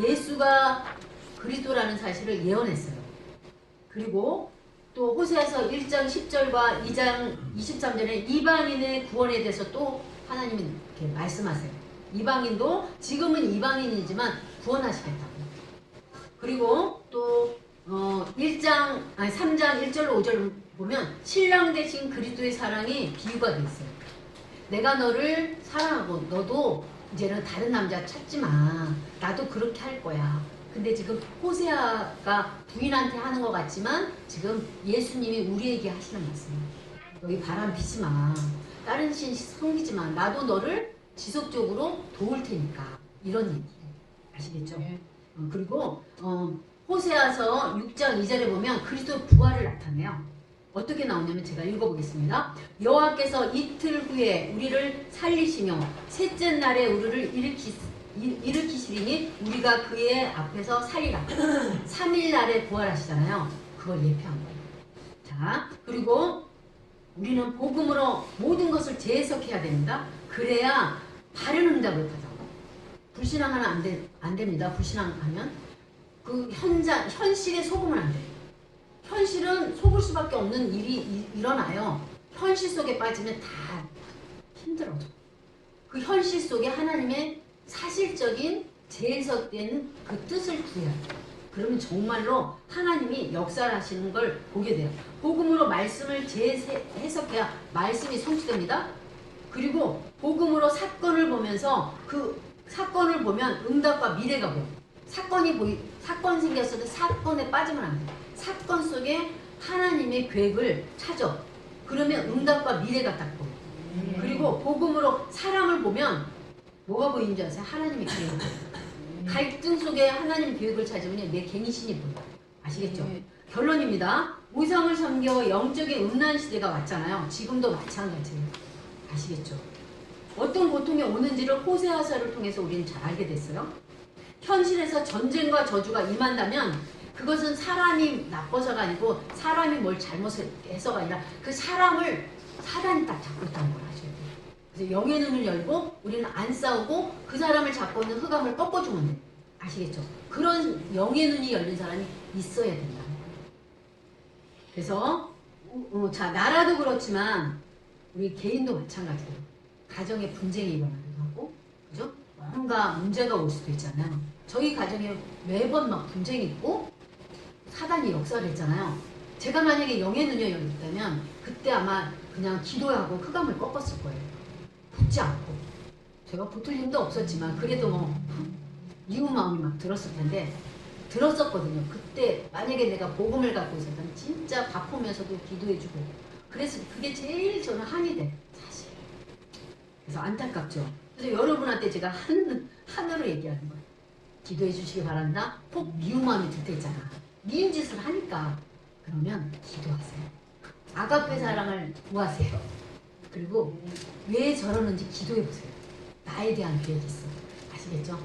Speaker 1: 예수가 그리스도라는 사실을 예언했어요. 그리고 또 호세아서 1장 10절과 2장 23절에 이방인의 구원에 대해서 또 하나님이 이렇게 말씀하세요. 이방인도 지금은 이방인이지만 구원하시겠다고. 그리고 또 3장 1절로 5절 보면 신랑 되신 그리스도의 사랑이 비유가 되어 있어요. 내가 너를 사랑하고 너도 이제는 다른 남자 찾지 마. 나도 그렇게 할 거야. 근데 지금 호세아가 부인한테 하는 것 같지만 지금 예수님이 우리에게 하시는 말씀이에요. 여기 바람 피지 마. 다른 신 섬기지 마. 나도 너를 지속적으로 도울 테니까. 이런 얘기예요. 아시겠죠? 그리고 호세아서 6장 2절에 보면 그리스도 부활을 나타내요. 어떻게 나오냐면 제가 읽어보겠습니다. 여호와께서 이틀 후에 우리를 살리시며 셋째 날에 우리를 일으키시리니 우리가 그의 앞에서 살리라. 3일 날에 부활하시잖아요. 그걸 예표한 거예요. 자, 그리고 우리는 복음으로 모든 것을 재해석해야 됩니다. 그래야 바른 응답을 받아. 불신앙하면 안 됩니다. 불신앙하면 그 현실에 속으면 안 돼요. 현실은 속을 수밖에 없는 일이 일어나요. 현실 속에 빠지면 다 힘들어져. 그 현실 속에 하나님의 사실적인 재해석된 그 뜻을 구해야 돼요. 그러면 정말로 하나님이 역사를 하시는 걸 보게 돼요. 복음으로 말씀을 재해석해야 말씀이 성취됩니다. 그리고 복음으로 사건을 보면서 그 사건을 보면 응답과 미래가 보여요. 사건 생겼을 때 사건에 빠지면 안 돼요. 사건 속에 하나님의 계획을 찾아. 그러면 응답과 미래가 딱 보여요. 그리고 복음으로 사람을 보면 뭐가 보이는 줄 아세요? 하나님의 계획을 보여요. 갈등 속에 하나님 계획을 찾으면 내 갱신이 보여요. 아시겠죠? 결론입니다. 우상을 섬겨 영적인 음란 시대가 왔잖아요. 지금도 마찬가지예요. 아시겠죠? 어떤 고통이 오는지를 호세아서를 통해서 우리는 잘 알게 됐어요. 현실에서 전쟁과 저주가 임한다면 그것은 사람이 나빠서가 아니고 사람이 뭘 잘못해서가 아니라 그 사람을 사단이 딱 잡고 있다는 걸 아셔야 돼요. 그래서 영의 눈을 열고 우리는 안 싸우고 그 사람을 잡고 있는 흑암을 꺾어주면 돼요. 아시겠죠? 그런 영의 눈이 열린 사람이 있어야 된다는 거예요. 그래서 자, 나라도 그렇지만 우리 개인도 마찬가지예요. 가정에 분쟁이 일어나기도 하고, 그죠? 뭔가 문제가 올 수도 있잖아요. 저희 가정에 매번 막 분쟁이 있고 사단이 역사를 했잖아요. 제가 만약에 영의 눈이 열렸다면 그때 아마 그냥 기도하고 흑암을 꺾었을 거예요. 붙지 않고. 제가 붙을 힘도 없었지만 그래도 뭐 이웃 마음이 막 들었을 텐데 들었었거든요. 그때 만약에 내가 복음을 갖고 있었다면 진짜 바쁘면서도 기도해주고 그래서 그게 제일 저는 한이 돼. 사실. 그래서 안타깝죠. 그래서 여러분한테 제가 하나로 얘기하는 거예요. 기도해 주시기 바란다. 꼭 미움 마음이 들 때 있잖아. 미운 짓을 하니까. 그러면 기도하세요. 아가페 사랑을 구하세요. 그리고 왜 저러는지 기도해보세요. 나에 대한 계획이 있어. 아시겠죠?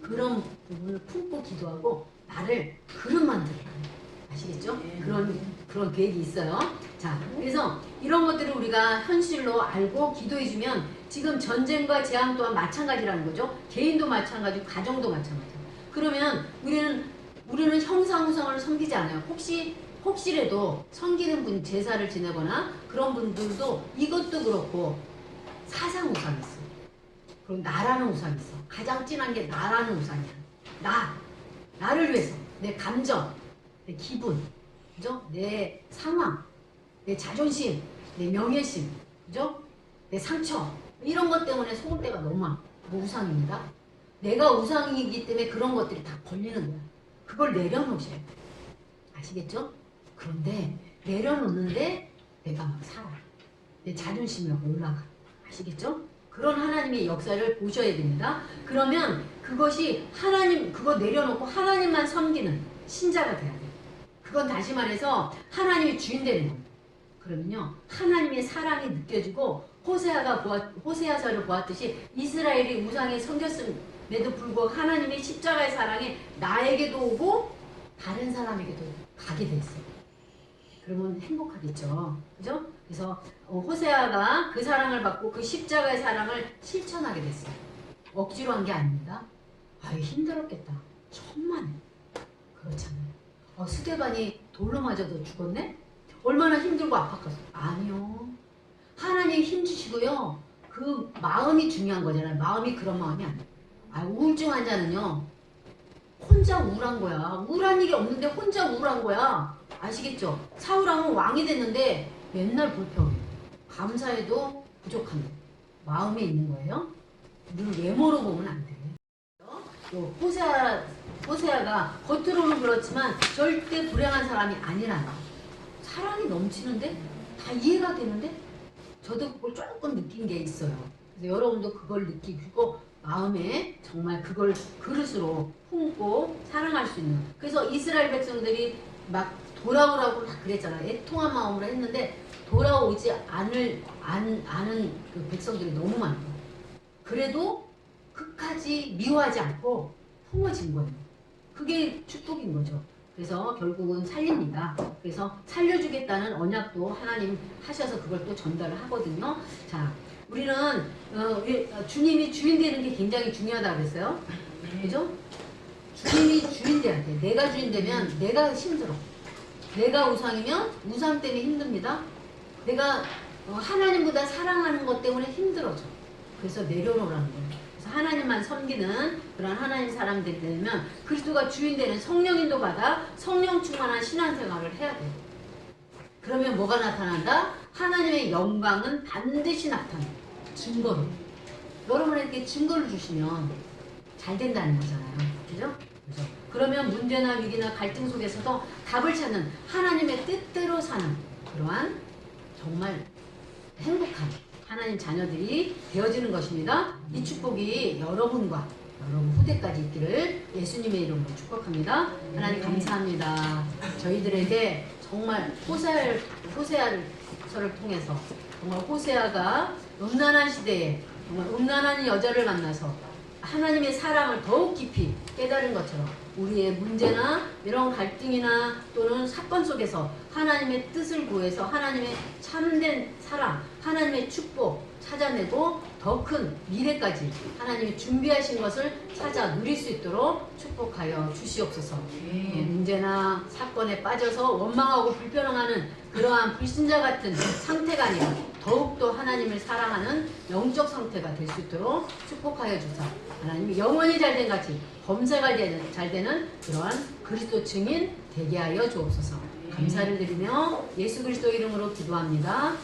Speaker 1: 그런 부분을 품고 기도하고 나를 그릇 만들어. 아시겠죠? 그런 계획이 있어요. 자, 그래서 이런 것들을 우리가 현실로 알고 기도해주면 지금 전쟁과 재앙 또한 마찬가지라는 거죠. 개인도 마찬가지고 가정도 마찬가지고. 그러면 우리는 형상우상을 섬기지 않아요. 혹시라도 섬기는 분 제사를 지내거나 그런 분들도 이것도 그렇고 사상우상이 있어. 그리고 나라는 우상이 있어. 가장 진한 게 나라는 우상이야. 나를 위해서 내 감정, 내 기분, 그죠? 내 상황, 내 자존심, 내 명예심, 그죠? 내 상처 이런 것 때문에 속을 때가 너무 많아. 뭐 우상입니다. 내가 우상이기 때문에 그런 것들이 다 걸리는 거야. 그걸 내려놓으셔야 돼. 아시겠죠? 그런데 내려놓는데 내가 막 살아. 내 자존심이 막 올라가. 아시겠죠? 그런 하나님의 역사를 보셔야 됩니다. 그러면 그것이 그거 내려놓고 하나님만 섬기는 신자가 돼야 돼요. 그건 다시 말해서 하나님의 주인 되는 겁니다. 그러면요, 하나님의 사랑이 느껴지고 호세아서를 보았듯이 이스라엘이 우상에 섬겼음에도 불구하고 하나님의 십자가의 사랑이 나에게도 오고 다른 사람에게도 가게 돼 있어요. 그러면 행복하겠죠. 그죠? 그래서 호세아가 그 사랑을 받고 그 십자가의 사랑을 실천하게 됐어요. 억지로 한 게 아닙니다. 아유, 힘들었겠다. 천만에. 그렇잖아요. 스데반이 돌로 맞아도 죽었네? 얼마나 힘들고 아팠겠어. 아니요. 하나님 힘 주시고요. 그 마음이 중요한 거잖아요. 마음이 그런 마음이 아니에요. 우울증 환자는요. 혼자 우울한 거야. 우울한 일이 없는데 혼자 우울한 거야. 아시겠죠? 사울왕은 왕이 됐는데 맨날 불평해. 감사해도 부족한데. 마음에 있는 거예요. 늘 외모로 보면 안 돼요. 호세아가 겉으로는 그렇지만 절대 불행한 사람이 아니라는 거예요. 사랑이 넘치는데 다 이해가 되는데 저도 그걸 조금 느낀 게 있어요. 그래서 여러분도 그걸 느끼고 마음에 정말 그걸 그릇으로 품고 사랑할 수 있는. 그래서 이스라엘 백성들이 막 돌아오라고 막 그랬잖아요. 애통한 마음으로 했는데 돌아오지 않은 그 백성들이 너무 많아요. 그래도 끝까지 미워하지 않고 품어진 거예요. 그게 축복인 거죠. 그래서 결국은 살립니다. 그래서 살려주겠다는 언약도 하나님 하셔서 그걸 또 전달을 하거든요. 자, 우리는 주님이 주인 되는 게 굉장히 중요하다고 그랬어요. 그죠? 주님이 주인 돼야 돼. 내가 주인 되면 내가 힘들어. 내가 우상이면 우상 때문에 힘듭니다. 내가 하나님보다 사랑하는 것 때문에 힘들어져. 그래서 내려놓으라는 거예요. 그래서 하나님만 섬기는 그런 하나님 사람들이 되면 그리스도가 주인 되는 성령인도 받아 성령 충만한 신앙생활을 해야 돼요. 그러면 뭐가 나타난다? 하나님의 영광은 반드시 나타나요. 증거로. 여러분에게 증거를 주시면 잘 된다는 거잖아요. 그죠? 그죠? 그러면 문제나 위기나 갈등 속에서도 답을 찾는 하나님의 뜻대로 사는 그러한 정말 행복한 하나님 자녀들이 되어지는 것입니다. 이 축복이 여러분과 여러분 후대까지 있기를 예수님의 이름으로 축복합니다. 하나님 감사합니다. 저희들에게 정말 호세아서를 통해서 정말 호세아가 음란한 시대에 정말 음란한 여자를 만나서 하나님의 사랑을 더욱 깊이 깨달은 것처럼 우리의 문제나 이런 갈등이나 또는 사건 속에서 하나님의 뜻을 구해서 하나님의 참된 사랑, 하나님의 축복 찾아내고 더 큰 미래까지 하나님이 준비하신 것을 찾아 누릴 수 있도록 축복하여 주시옵소서. 문제나 사건에 빠져서 원망하고 불평하는 그러한 불신자 같은 상태가 아니라 더욱더 하나님을 사랑하는 영적 상태가 될 수 있도록 축복하여 주사 하나님이 영원히 잘된 같이 범사가 잘 되는 그러한 그리스도 증인 되게 하여 주옵소서. 감사를 드리며 예수 그리스도 이름으로 기도합니다.